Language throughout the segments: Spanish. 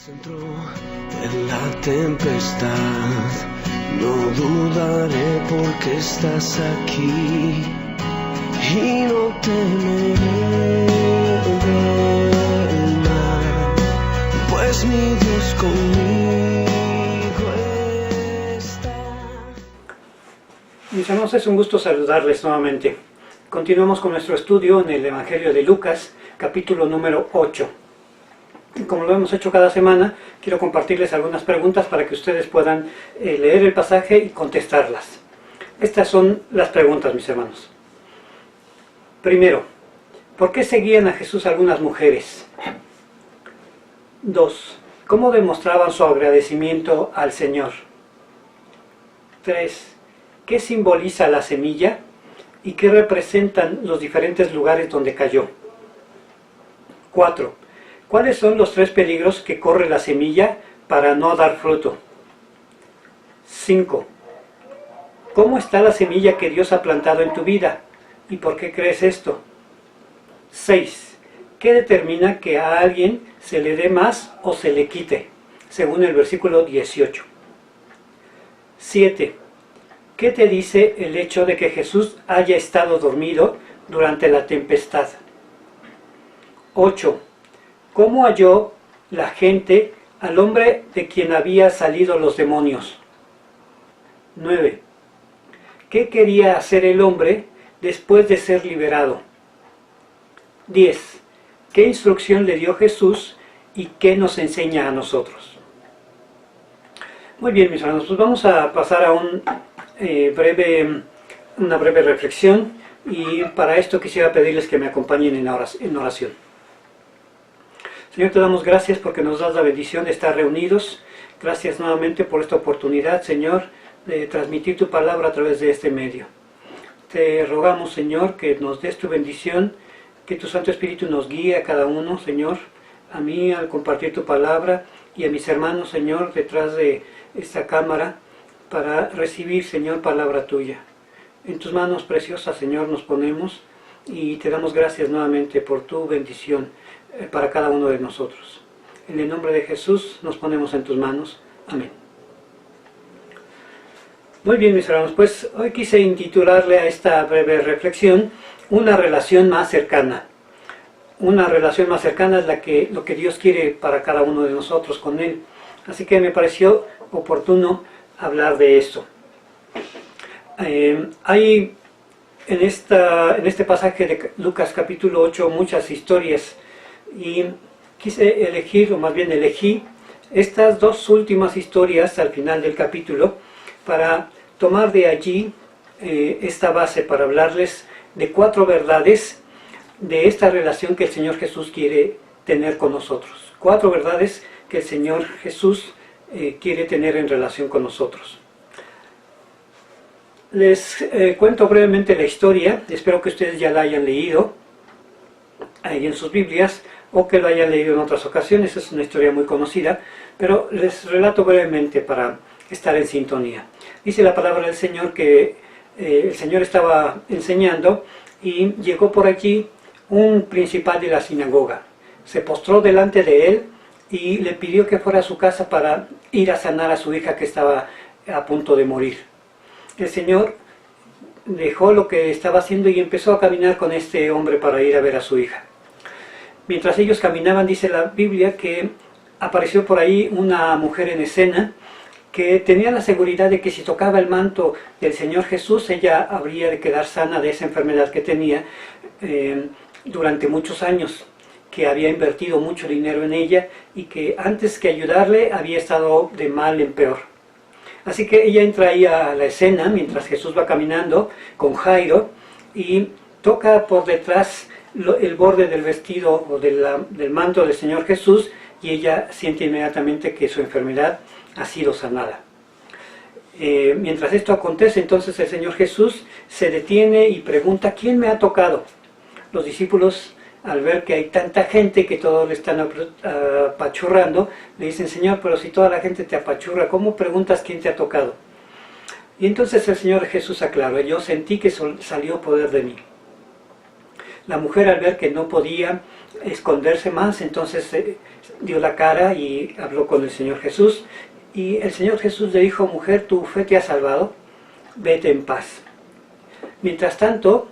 Centro de la tempestad, no dudaré porque estás aquí y no temeré del mal, pues mi Dios conmigo está. Mis hermanos, es un gusto saludarles nuevamente. Continuamos con nuestro estudio en el Evangelio de Lucas, capítulo número 8. Como lo hemos hecho cada semana, quiero compartirles algunas preguntas para que ustedes puedan leer el pasaje y contestarlas. Estas son las preguntas, mis hermanos. Primero, ¿por qué seguían a Jesús algunas mujeres? 2. ¿Cómo demostraban su agradecimiento al Señor? 3. ¿Qué simboliza la semilla y qué representan los diferentes lugares donde cayó? 4. ¿Cuáles son los 3 peligros que corre la semilla para no dar fruto? 5. ¿Cómo está la semilla que Dios ha plantado en tu vida? ¿Y por qué crees esto? 6. ¿Qué determina que a alguien se le dé más o se le quite? Según el versículo 18. 7. ¿Qué te dice el hecho de que Jesús haya estado dormido durante la tempestad? 8. ¿Cómo halló la gente al hombre de quien había salido los demonios? 9. ¿Qué quería hacer el hombre después de ser liberado? 10. ¿Qué instrucción le dio Jesús y qué nos enseña a nosotros? Muy bien, mis hermanos, pues vamos a pasar a una breve reflexión, y para esto quisiera pedirles que me acompañen en oración. Señor, te damos gracias porque nos das la bendición de estar reunidos. Gracias nuevamente por esta oportunidad, Señor, de transmitir tu palabra a través de este medio. Te rogamos, Señor, que nos des tu bendición, que tu Santo Espíritu nos guíe a cada uno, Señor, a mí al compartir tu palabra y a mis hermanos, Señor, detrás de esta cámara, para recibir, Señor, palabra tuya. En tus manos preciosas, Señor, nos ponemos y te damos gracias nuevamente por tu bendición para cada uno de nosotros. En el nombre de Jesús nos ponemos en tus manos. Amén. Muy bien, mis hermanos, pues hoy quise intitularle a esta breve reflexión una relación más cercana. Una relación más cercana es lo que Dios quiere para cada uno de nosotros con Él. Así que me pareció oportuno hablar de esto. Hay en este pasaje de Lucas capítulo 8 muchas historias, y quise elegir, o más bien elegí, estas 2 últimas historias al final del capítulo para tomar de allí esta base para hablarles de 4 verdades de esta relación que el Señor Jesús quiere tener con nosotros. 4 verdades que el Señor Jesús quiere tener en relación con nosotros. Les cuento brevemente la historia, espero que ustedes ya la hayan leído ahí en sus Biblias, o que lo hayan leído en otras ocasiones. Es una historia muy conocida, pero les relato brevemente para estar en sintonía. Dice la palabra del Señor que el Señor estaba enseñando y llegó por allí un principal de la sinagoga. Se postró delante de él y le pidió que fuera a su casa para ir a sanar a su hija que estaba a punto de morir. El Señor dejó lo que estaba haciendo y empezó a caminar con este hombre para ir a ver a su hija. Mientras ellos caminaban, dice la Biblia que apareció por ahí una mujer en escena que tenía la seguridad de que si tocaba el manto del Señor Jesús, ella habría de quedar sana de esa enfermedad que tenía durante muchos años, que había invertido mucho dinero en ella y que antes que ayudarle había estado de mal en peor. Así que ella entra ahí a la escena mientras Jesús va caminando con Jairo y toca por detrás el borde del vestido o del manto del Señor Jesús, y ella siente inmediatamente que su enfermedad ha sido sanada. Mientras esto acontece, entonces el Señor Jesús se detiene y pregunta: ¿quién me ha tocado? Los discípulos, al ver que hay tanta gente que todos le están apachurrando, le dicen: Señor, pero si toda la gente te apachurra, ¿cómo preguntas quién te ha tocado? Y entonces el Señor Jesús aclaró: yo sentí que salió poder de mí. La mujer, al ver que no podía esconderse más, entonces dio la cara y habló con el Señor Jesús. Y el Señor Jesús le dijo: mujer, tu fe te ha salvado, vete en paz. Mientras tanto,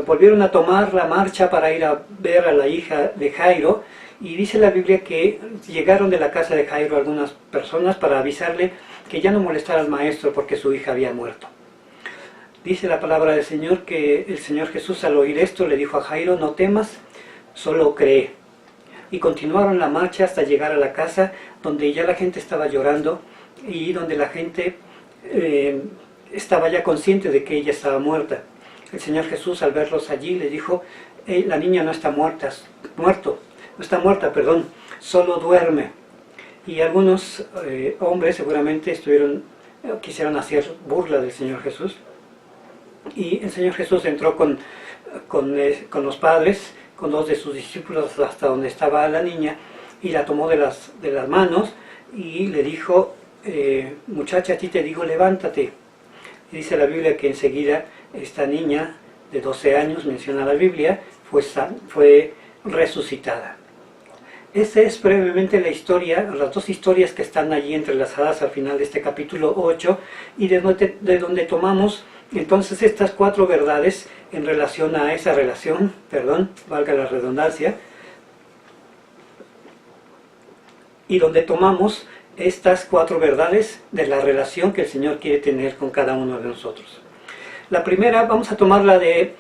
volvieron a tomar la marcha para ir a ver a la hija de Jairo, y dice la Biblia que llegaron de la casa de Jairo algunas personas para avisarle que ya no molestara al maestro porque su hija había muerto. Dice la palabra del Señor que el Señor Jesús, al oír esto, le dijo a Jairo: no temas, solo cree. Y continuaron la marcha hasta llegar a la casa, donde ya la gente estaba llorando y donde la gente estaba ya consciente de que ella estaba muerta. El Señor Jesús, al verlos allí, le dijo: la niña no está muerta, solo duerme. Y algunos hombres seguramente quisieron hacer burla del Señor Jesús. Y el Señor Jesús entró con los padres, con dos de sus discípulos, hasta donde estaba la niña, y la tomó de las manos y le dijo: muchacha, a ti te digo, levántate. Y dice la Biblia que enseguida esta niña de 12 años, menciona la Biblia, fue resucitada. Esa es brevemente la historia, las dos historias que están allí entrelazadas al final de este capítulo 8, y de donde tomamos entonces estas 4 verdades en relación a esa relación, valga la redundancia, y donde tomamos estas 4 verdades de la relación que el Señor quiere tener con cada uno de nosotros. La primera, vamos a tomar la de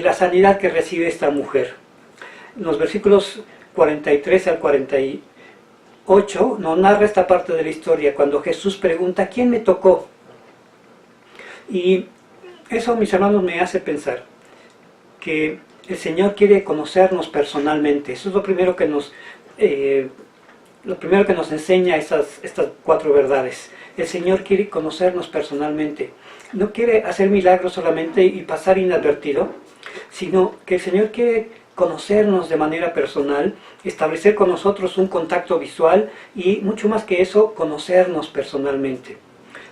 la sanidad que recibe esta mujer. En los versículos 43 al 48 nos narra esta parte de la historia, cuando Jesús pregunta: ¿quién me tocó? Y eso, mis hermanos, me hace pensar que el Señor quiere conocernos personalmente. Eso es lo primero que nos enseña estas 4 verdades. El Señor quiere conocernos personalmente. No quiere hacer milagros solamente y pasar inadvertido, sino que el Señor quiere conocernos de manera personal, establecer con nosotros un contacto visual y, mucho más que eso, conocernos personalmente.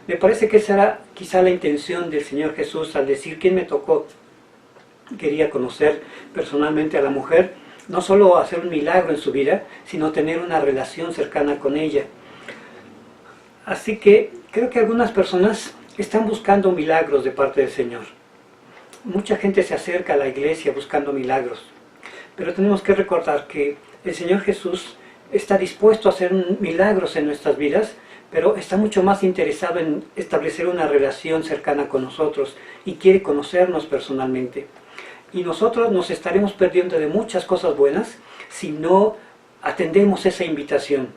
Me parece que esa era quizá la intención del Señor Jesús al decir: ¿quién me tocó? Quería conocer personalmente a la mujer, no solo hacer un milagro en su vida, sino tener una relación cercana con ella. Así que creo que algunas personas están buscando milagros de parte del Señor. Mucha gente se acerca a la iglesia buscando milagros, pero tenemos que recordar que el Señor Jesús está dispuesto a hacer milagros en nuestras vidas, pero está mucho más interesado en establecer una relación cercana con nosotros y quiere conocernos personalmente. Y nosotros nos estaremos perdiendo de muchas cosas buenas si no atendemos esa invitación.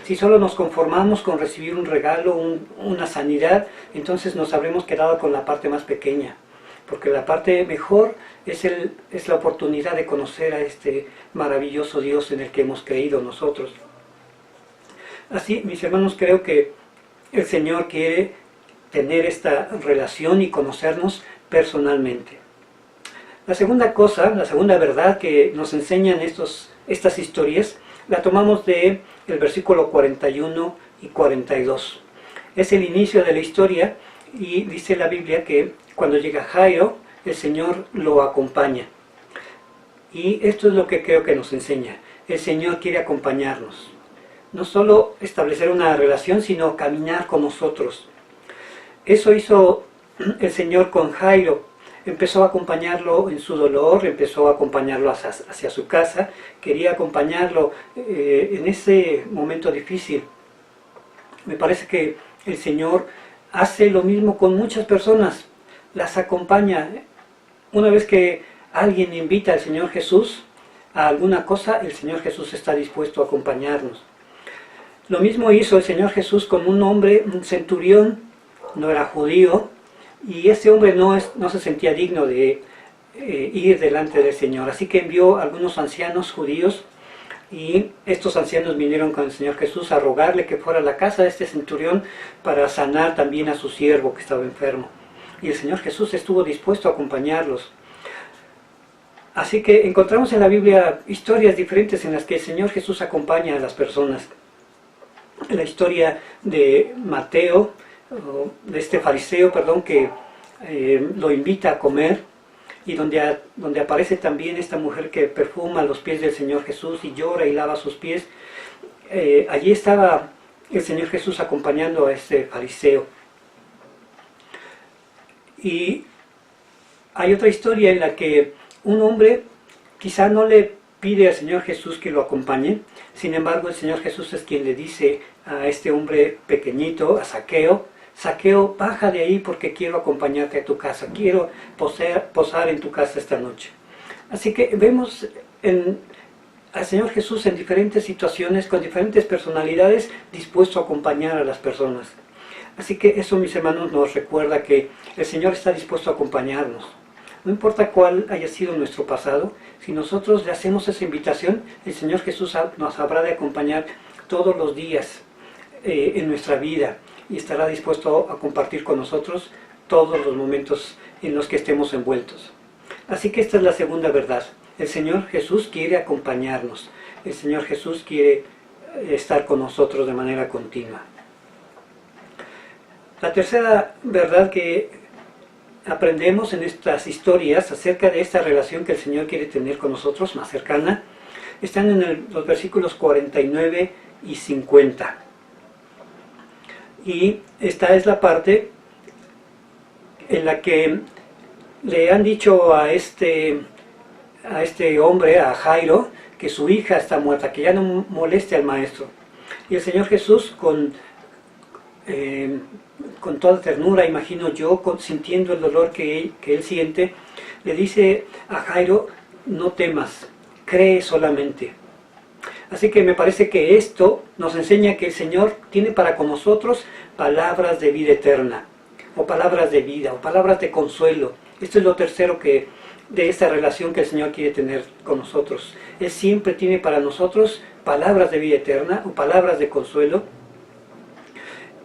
Si solo nos conformamos con recibir un regalo, una sanidad, entonces nos habremos quedado con la parte más pequeña. Porque la parte mejor es la oportunidad de conocer a este maravilloso Dios en el que hemos creído nosotros. Así, mis hermanos, creo que el Señor quiere tener esta relación y conocernos personalmente. La segunda cosa, la segunda verdad que nos enseñan estas historias, la tomamos del versículo 41 y 42. Es el inicio de la historia y dice la Biblia que cuando llega Jairo, el Señor lo acompaña. Y esto es lo que creo que nos enseña. El Señor quiere acompañarnos. No solo establecer una relación, sino caminar con nosotros. Eso hizo el Señor con Jairo. Empezó a acompañarlo en su dolor, empezó a acompañarlo hacia su casa, quería acompañarlo en ese momento difícil. Me parece que el Señor hace lo mismo con muchas personas, las acompaña. Una vez que alguien invita al Señor Jesús a alguna cosa, el Señor Jesús está dispuesto a acompañarnos. Lo mismo hizo el Señor Jesús con un hombre, un centurión, no era judío, y ese hombre no se sentía digno de ir delante del Señor. Así que envió a algunos ancianos judíos, y estos ancianos vinieron con el Señor Jesús a rogarle que fuera a la casa de este centurión para sanar también a su siervo que estaba enfermo. Y el Señor Jesús estuvo dispuesto a acompañarlos. Así que encontramos en la Biblia historias diferentes en las que el Señor Jesús acompaña a las personas. La historia de Mateo, de este fariseo, que lo invita a comer, y donde aparece también esta mujer que perfuma los pies del Señor Jesús y llora y lava sus pies. allí estaba el Señor Jesús acompañando a este fariseo. Y hay otra historia en la que un hombre quizá no le pide al Señor Jesús que lo acompañe, sin embargo el Señor Jesús es quien le dice a este hombre pequeñito, a Zaqueo: Zaqueo, baja de ahí porque quiero acompañarte a tu casa, quiero posar en tu casa esta noche. Así que vemos al Señor Jesús en diferentes situaciones, con diferentes personalidades, dispuesto a acompañar a las personas. Así que eso, mis hermanos, nos recuerda que el Señor está dispuesto a acompañarnos. No importa cuál haya sido nuestro pasado, si nosotros le hacemos esa invitación, el Señor Jesús nos habrá de acompañar todos los días en nuestra vida y estará dispuesto a compartir con nosotros todos los momentos en los que estemos envueltos. Así que esta es la segunda verdad. El Señor Jesús quiere acompañarnos. El Señor Jesús quiere estar con nosotros de manera continua. La tercera verdad que aprendemos en estas historias acerca de esta relación que el Señor quiere tener con nosotros, más cercana, están en los versículos 49 y 50. Y esta es la parte en la que le han dicho a este hombre, a Jairo, que su hija está muerta, que ya no moleste al maestro. Y el Señor Jesús, con toda ternura, imagino yo, sintiendo el dolor que él siente, le dice a Jairo: no temas, cree solamente. Así que me parece que esto nos enseña que el Señor tiene para con nosotros palabras de vida eterna, o palabras de vida, o palabras de consuelo. Esto es lo tercero de esta relación que el Señor quiere tener con nosotros. Él siempre tiene para nosotros palabras de vida eterna, o palabras de consuelo.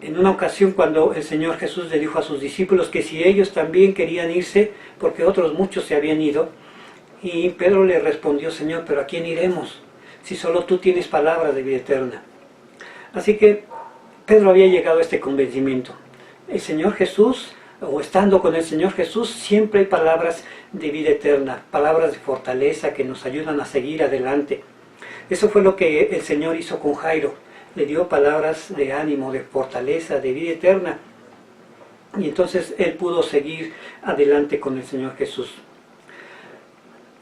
En una ocasión, cuando el Señor Jesús le dijo a sus discípulos que si ellos también querían irse, porque otros muchos se habían ido, y Pedro le respondió: Señor, ¿pero a quién iremos? Si solo tú tienes palabras de vida eterna. Así que Pedro había llegado a este convencimiento. El Señor Jesús, o estando con el Señor Jesús, siempre hay palabras de vida eterna, palabras de fortaleza que nos ayudan a seguir adelante. Eso fue lo que el Señor hizo con Jairo. Le dio palabras de ánimo, de fortaleza, de vida eterna. Y entonces él pudo seguir adelante con el Señor Jesús.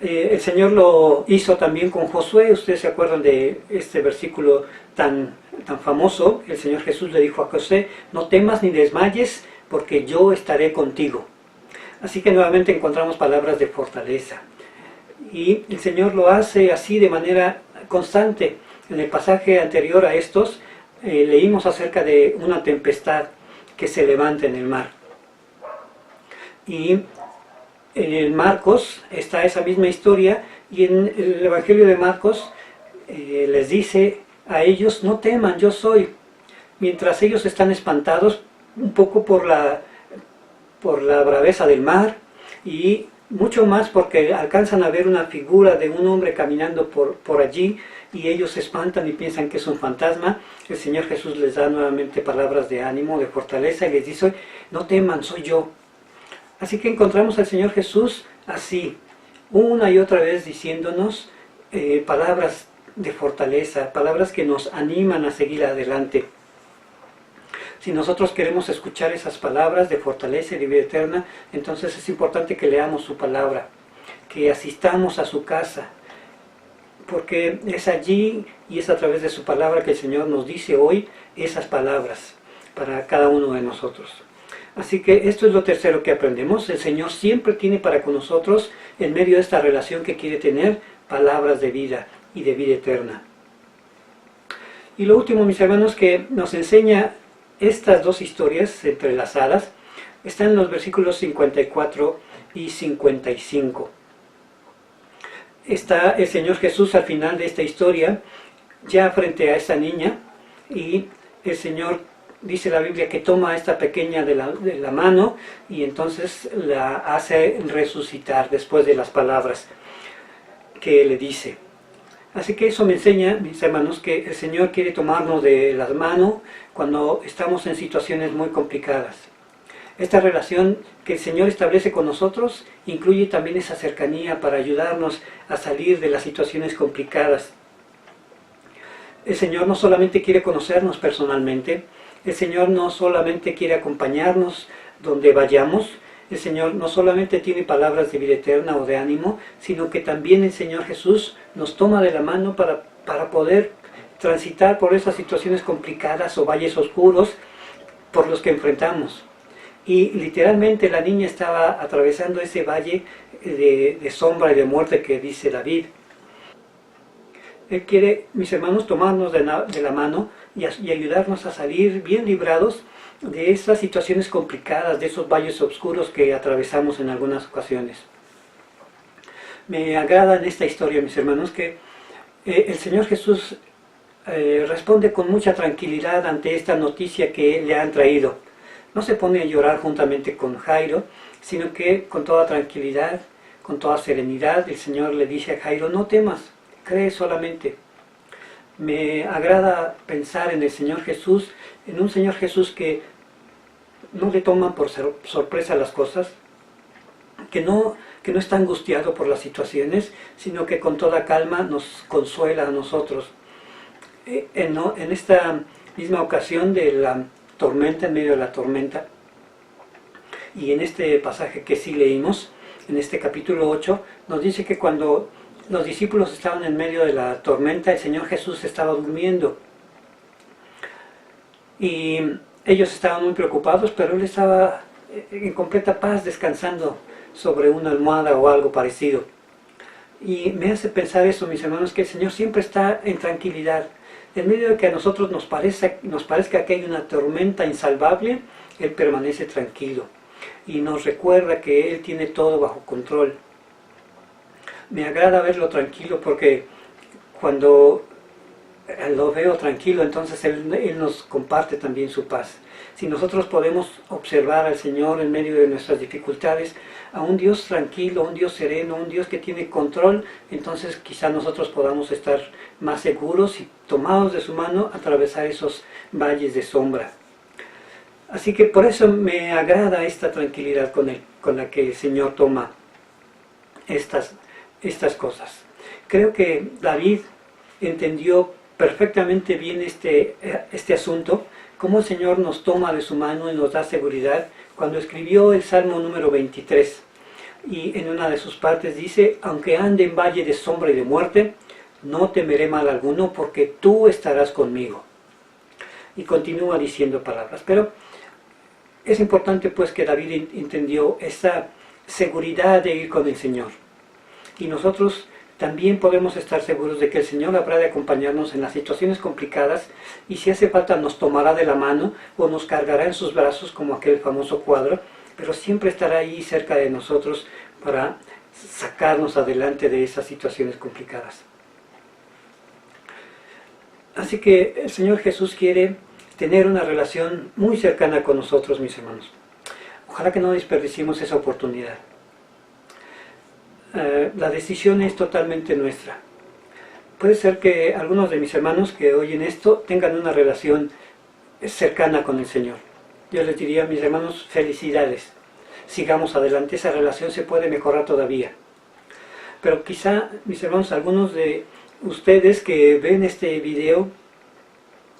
El Señor lo hizo también con Josué. Ustedes se acuerdan de este versículo tan famoso. El Señor Jesús le dijo a Josué: no temas ni desmayes, porque yo estaré contigo. Así que nuevamente encontramos palabras de fortaleza. Y el Señor lo hace así de manera constante. En el pasaje anterior a estos, leímos acerca de una tempestad que se levanta en el mar. Y en Marcos está esa misma historia, y en el Evangelio de Marcos les dice a ellos: no teman, yo soy. Mientras ellos están espantados un poco por la braveza del mar, y mucho más porque alcanzan a ver una figura de un hombre caminando por allí, y ellos se espantan y piensan que es un fantasma. El Señor Jesús les da nuevamente palabras de ánimo, de fortaleza, y les dice: no teman, soy yo. Así que encontramos al Señor Jesús así, una y otra vez diciéndonos palabras de fortaleza, palabras que nos animan a seguir adelante. Si nosotros queremos escuchar esas palabras de fortaleza y de vida eterna, entonces es importante que leamos su palabra, que asistamos a su casa, porque es allí y es a través de su palabra que el Señor nos dice hoy esas palabras para cada uno de nosotros. Así que esto es lo tercero que aprendemos. El Señor siempre tiene para con nosotros, en medio de esta relación que quiere tener, palabras de vida y de vida eterna. Y lo último, mis hermanos, que nos enseña estas dos historias entrelazadas, están en los versículos 54 y 55. Está el Señor Jesús al final de esta historia, ya frente a esa niña, y el Señor, dice la Biblia, que toma a esta pequeña de la mano y entonces la hace resucitar después de las palabras que le dice. Así que eso me enseña, mis hermanos, que el Señor quiere tomarnos de las manos cuando estamos en situaciones muy complicadas. Esta relación que el Señor establece con nosotros incluye también esa cercanía para ayudarnos a salir de las situaciones complicadas. El Señor no solamente quiere conocernos personalmente, el Señor no solamente quiere acompañarnos donde vayamos, el Señor no solamente tiene palabras de vida eterna o de ánimo, sino que también el Señor Jesús nos toma de la mano para poder transitar por esas situaciones complicadas o valles oscuros por los que enfrentamos. Y literalmente la niña estaba atravesando ese valle de sombra y de muerte que dice David. Él quiere, mis hermanos, tomarnos de la mano y ayudarnos a salir bien librados de esas situaciones complicadas, de esos valles oscuros que atravesamos en algunas ocasiones. Me agrada en esta historia, mis hermanos, que el Señor Jesús responde con mucha tranquilidad ante esta noticia que le han traído. No se pone a llorar juntamente con Jairo, sino que con toda tranquilidad, con toda serenidad, el Señor le dice a Jairo: no temas, cree solamente. Me agrada pensar en el Señor Jesús, en un Señor Jesús que no le toma por sorpresa las cosas, que no está angustiado por las situaciones, sino que con toda calma nos consuela a nosotros. En esta misma ocasión de la tormenta, en medio de la tormenta, y en este pasaje que sí leímos, en este capítulo 8, nos dice que cuando los discípulos estaban en medio de la tormenta, el Señor Jesús estaba durmiendo. Y ellos estaban muy preocupados, pero Él estaba en completa paz, descansando sobre una almohada o algo parecido. Y me hace pensar eso, mis hermanos, que el Señor siempre está en tranquilidad. En medio de que a nosotros nos parezca que hay una tormenta insalvable, Él permanece tranquilo. Y nos recuerda que Él tiene todo bajo control. Me agrada verlo tranquilo porque cuando lo veo tranquilo, entonces Él nos comparte también su paz. Si nosotros podemos observar al Señor en medio de nuestras dificultades, a un Dios tranquilo, un Dios sereno, un Dios que tiene control, entonces quizá nosotros podamos estar más seguros y tomados de su mano atravesar esos valles de sombra. Así que por eso me agrada esta tranquilidad con la que el Señor toma estas cosas. Creo que David entendió perfectamente bien este asunto, cómo el Señor nos toma de su mano y nos da seguridad, cuando escribió el Salmo número 23. Y en una de sus partes dice: aunque ande en valle de sombra y de muerte, no temeré mal alguno, porque tú estarás conmigo. Y continúa diciendo palabras. Pero es importante pues que David entendió esa seguridad de ir con el Señor. Y nosotros también podemos estar seguros de que el Señor habrá de acompañarnos en las situaciones complicadas, y si hace falta nos tomará de la mano o nos cargará en sus brazos, como aquel famoso cuadro, pero siempre estará ahí cerca de nosotros para sacarnos adelante de esas situaciones complicadas. Así que el Señor Jesús quiere tener una relación muy cercana con nosotros, mis hermanos. Ojalá que no desperdiciemos esa oportunidad. La decisión es totalmente nuestra. Puede ser que algunos de mis hermanos que oyen esto tengan una relación cercana con el Señor. Yo les diría, mis hermanos, felicidades. Sigamos adelante, esa relación se puede mejorar todavía. Pero quizá, mis hermanos, algunos de ustedes que ven este video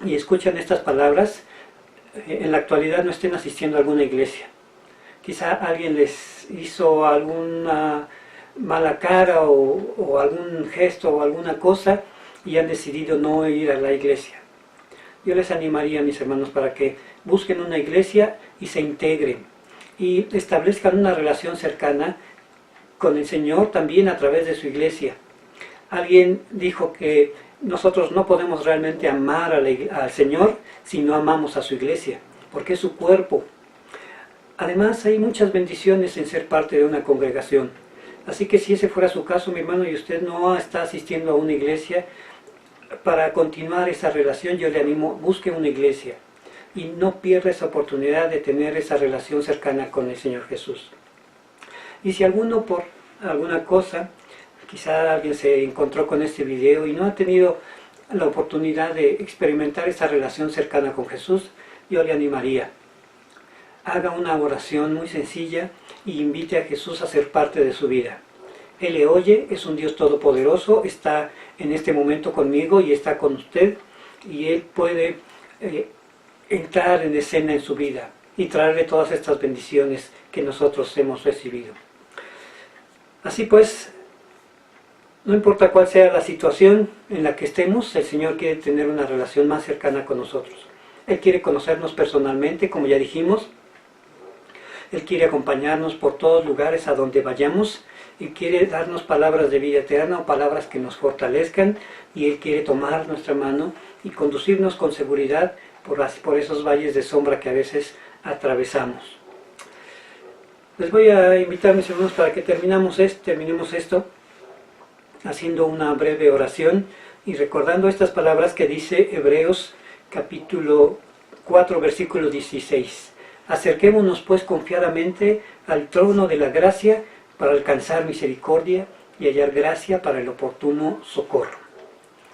y escuchan estas palabras, en la actualidad no estén asistiendo a alguna iglesia. Quizá alguien les hizo alguna mala cara o algún gesto o alguna cosa y han decidido no ir a la iglesia. Yo les animaría, mis hermanos, para que busquen una iglesia y se integren y establezcan una relación cercana con el Señor también a través de su iglesia. Alguien dijo que nosotros no podemos realmente amar al Señor si no amamos a su iglesia, porque es su cuerpo. Además, hay muchas bendiciones en ser parte de una congregación. Así que si ese fuera su caso, mi hermano, y usted no está asistiendo a una iglesia, para continuar esa relación yo le animo, busque una iglesia y no pierda esa oportunidad de tener esa relación cercana con el Señor Jesús. Y si alguno por alguna cosa, quizá alguien se encontró con este video y no ha tenido la oportunidad de experimentar esa relación cercana con Jesús, yo le animaría. Haga una oración muy sencilla y invite a Jesús a ser parte de su vida. Él le oye, es un Dios todopoderoso, está en este momento conmigo y está con usted, y Él puede entrar en escena en su vida y traerle todas estas bendiciones que nosotros hemos recibido. Así pues, no importa cuál sea la situación en la que estemos, el Señor quiere tener una relación más cercana con nosotros. Él quiere conocernos personalmente, como ya dijimos. Él quiere acompañarnos por todos lugares a donde vayamos y quiere darnos palabras de vida eterna o palabras que nos fortalezcan, y Él quiere tomar nuestra mano y conducirnos con seguridad por esos valles de sombra que a veces atravesamos. Les voy a invitar, mis hermanos, para que terminemos esto haciendo una breve oración y recordando estas palabras que dice Hebreos capítulo 4, versículo 16. Acerquémonos pues confiadamente al trono de la gracia para alcanzar misericordia y hallar gracia para el oportuno socorro.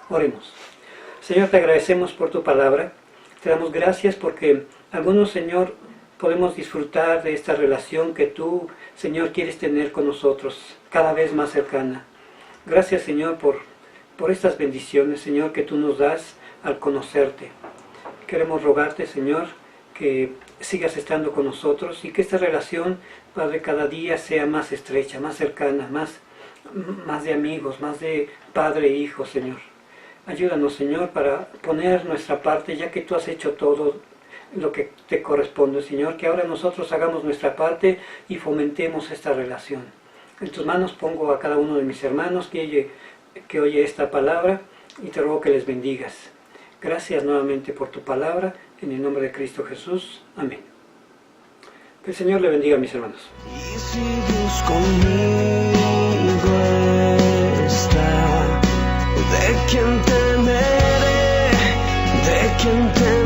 Oremos. Señor, te agradecemos por tu palabra. Te damos gracias porque algunos, Señor, podemos disfrutar de esta relación que tú, Señor, quieres tener con nosotros, cada vez más cercana. Gracias, Señor, por estas bendiciones, Señor, que tú nos das al conocerte. Queremos rogarte, Señor, que sigas estando con nosotros y que esta relación, Padre, cada día sea más estrecha, más cercana, más de amigos, más de padre e hijo, Señor. Ayúdanos, Señor, para poner nuestra parte, ya que tú has hecho todo lo que te corresponde, Señor, que ahora nosotros hagamos nuestra parte y fomentemos esta relación. En tus manos pongo a cada uno de mis hermanos que oye esta palabra y te ruego que les bendigas. Gracias nuevamente por tu palabra, en el nombre de Cristo Jesús. Amén. Que el Señor le bendiga a mis hermanos. Y si Dios conmigo está, ¿de quién temeré? ¿De quién temeré?